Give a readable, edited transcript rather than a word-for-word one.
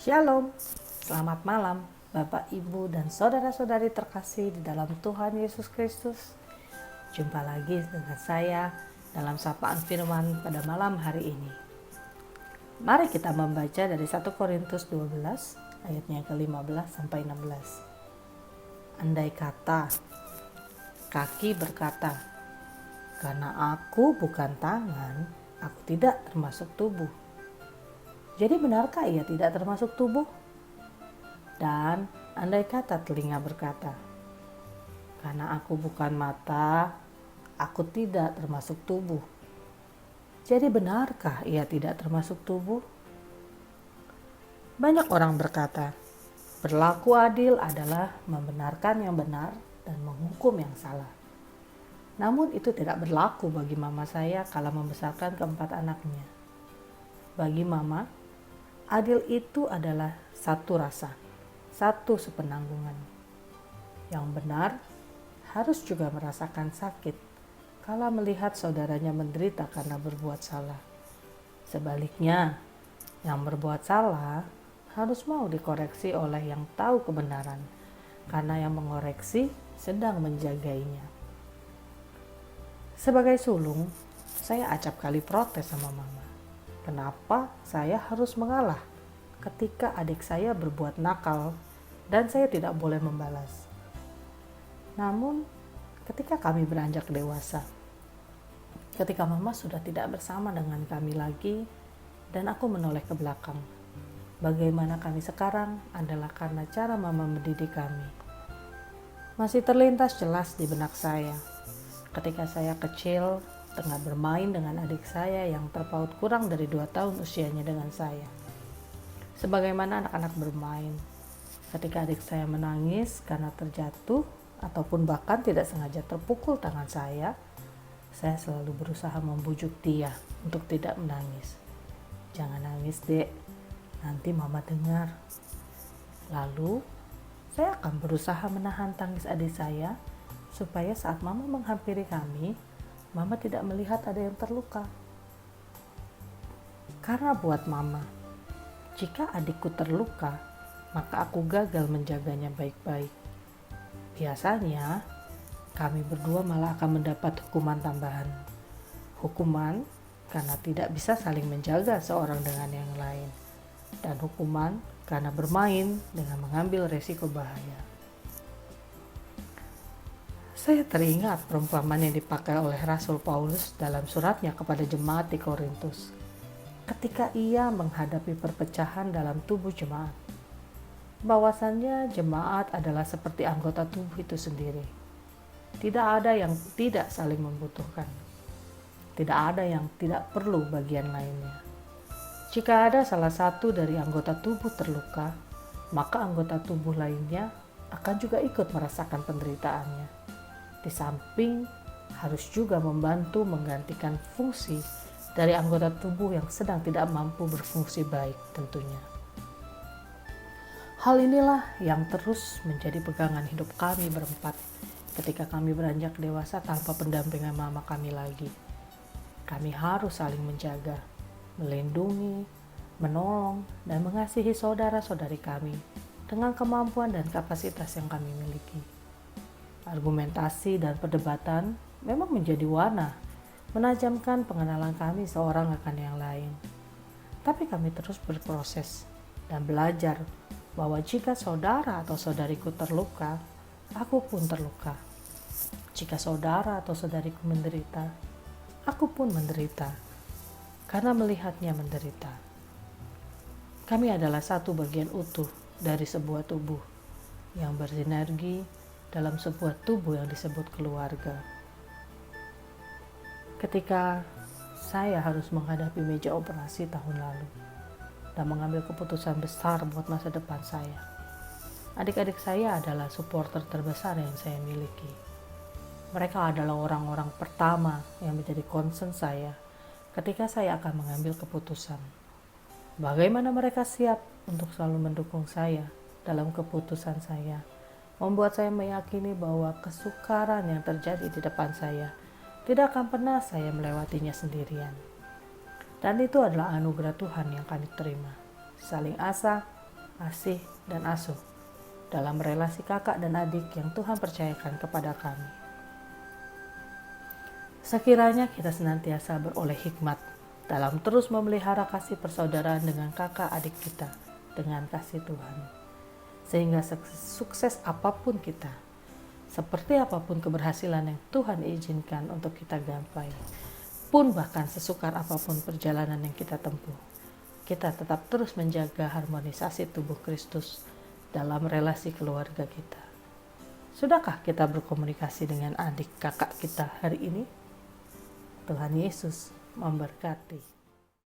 Shalom, selamat malam Bapak, Ibu, dan saudara-saudari terkasih di dalam Tuhan Yesus Kristus. Jumpa lagi dengan saya dalam sapaan firman pada malam hari ini. Mari kita membaca dari 1 Korintus 12 ayatnya ke-15 sampai 16. Andai kata, kaki berkata, karena aku bukan tangan, aku tidak termasuk tubuh. Jadi benarkah ia tidak termasuk tubuh? Dan andai kata telinga berkata, karena aku bukan mata, aku tidak termasuk tubuh. Jadi benarkah ia tidak termasuk tubuh? Banyak orang berkata, berlaku adil adalah membenarkan yang benar dan menghukum yang salah. Namun itu tidak berlaku bagi mama saya kala membesarkan keempat anaknya. Bagi mama, adil itu adalah satu rasa, satu sepenanggungan. Yang benar harus juga merasakan sakit kala melihat saudaranya menderita karena berbuat salah. Sebaliknya, yang berbuat salah harus mau dikoreksi oleh yang tahu kebenaran, karena yang mengoreksi sedang menjagainya. Sebagai sulung, saya acap kali protes sama mama. Kenapa saya harus mengalah ketika adik saya berbuat nakal dan saya tidak boleh membalas? Namun, ketika kami beranjak dewasa, ketika mama sudah tidak bersama dengan kami lagi dan aku menoleh ke belakang, bagaimana kami sekarang adalah karena cara mama mendidik kami. Masih terlintas jelas di benak saya ketika saya kecil tengah bermain dengan adik saya yang terpaut kurang dari 2 tahun usianya dengan saya. Sebagaimana anak-anak bermain, ketika adik saya menangis karena terjatuh ataupun bahkan tidak sengaja terpukul tangan saya selalu berusaha membujuk dia untuk tidak menangis. Jangan nangis, Dek, nanti mama dengar. Lalu, saya akan berusaha menahan tangis adik saya supaya saat mama menghampiri kami, mama tidak melihat ada yang terluka. Karena buat mama, jika adikku terluka, maka aku gagal menjaganya baik-baik. Biasanya, kami berdua malah akan mendapat hukuman tambahan. Hukuman karena tidak bisa saling menjaga seorang dengan yang lain. Dan hukuman karena bermain dengan mengambil resiko bahaya. Saya teringat perumpamaan yang dipakai oleh Rasul Paulus dalam suratnya kepada jemaat di Korintus. Ketika ia menghadapi perpecahan dalam tubuh jemaat. Bahwasannya jemaat adalah seperti anggota tubuh itu sendiri. Tidak ada yang tidak saling membutuhkan. Tidak ada yang tidak perlu bagian lainnya. Jika ada salah satu dari anggota tubuh terluka, maka anggota tubuh lainnya akan juga ikut merasakan penderitaannya. Di samping harus juga membantu menggantikan fungsi dari anggota tubuh yang sedang tidak mampu berfungsi baik tentunya. Hal inilah yang terus menjadi pegangan hidup kami berempat ketika kami beranjak dewasa tanpa pendampingan mama kami lagi. Kami harus saling menjaga, melindungi, menolong, dan mengasihi saudara-saudari kami dengan kemampuan dan kapasitas yang kami miliki. Argumentasi dan perdebatan memang menjadi warna, menajamkan pengenalan kami seorang akan yang lain. Tapi kami terus berproses dan belajar bahwa jika saudara atau saudariku terluka, aku pun terluka. Jika saudara atau saudariku menderita, aku pun menderita, karena melihatnya menderita. Kami adalah satu bagian utuh dari sebuah tubuh yang bersinergi dalam sebuah tubuh yang disebut keluarga. Ketika saya harus menghadapi meja operasi tahun lalu dan mengambil keputusan besar buat masa depan saya, adik-adik saya adalah supporter terbesar yang saya miliki. Mereka adalah orang-orang pertama yang menjadi concern saya ketika saya akan mengambil keputusan. Bagaimana mereka siap untuk selalu mendukung saya dalam keputusan saya, membuat saya meyakini bahwa kesukaran yang terjadi di depan saya tidak akan pernah saya melewatinya sendirian. Dan itu adalah anugerah Tuhan yang kami terima. Saling asa, asih, dan asuh dalam relasi kakak dan adik yang Tuhan percayakan kepada kami. Sekiranya kita senantiasa beroleh hikmat dalam terus memelihara kasih persaudaraan dengan kakak adik kita dengan kasih Tuhan. Sehingga sukses apapun kita, seperti apapun keberhasilan yang Tuhan izinkan untuk kita gapai, pun bahkan sesukar apapun perjalanan yang kita tempuh, kita tetap terus menjaga harmonisasi tubuh Kristus dalam relasi keluarga kita. Sudahkah kita berkomunikasi dengan adik kakak kita hari ini? Tuhan Yesus memberkati.